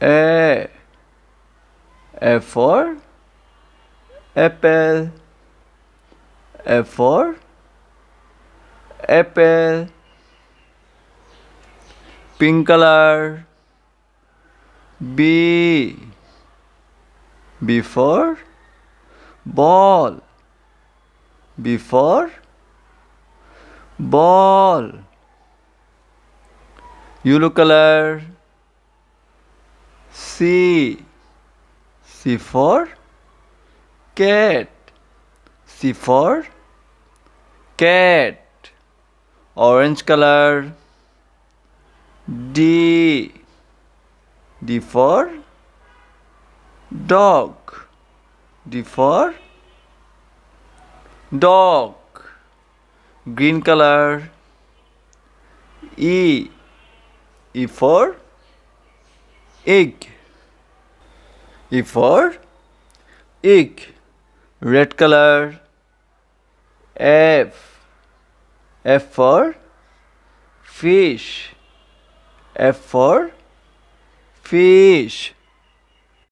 A. A for apple. A for apple. Pink color. B. B for ball. B for ball. Yellow color. C. C for cat. C for cat. Orange color. D. D for dog. D for dog. Green color. E. E for egg. E for egg. Red color. F. F for fish. F for fish.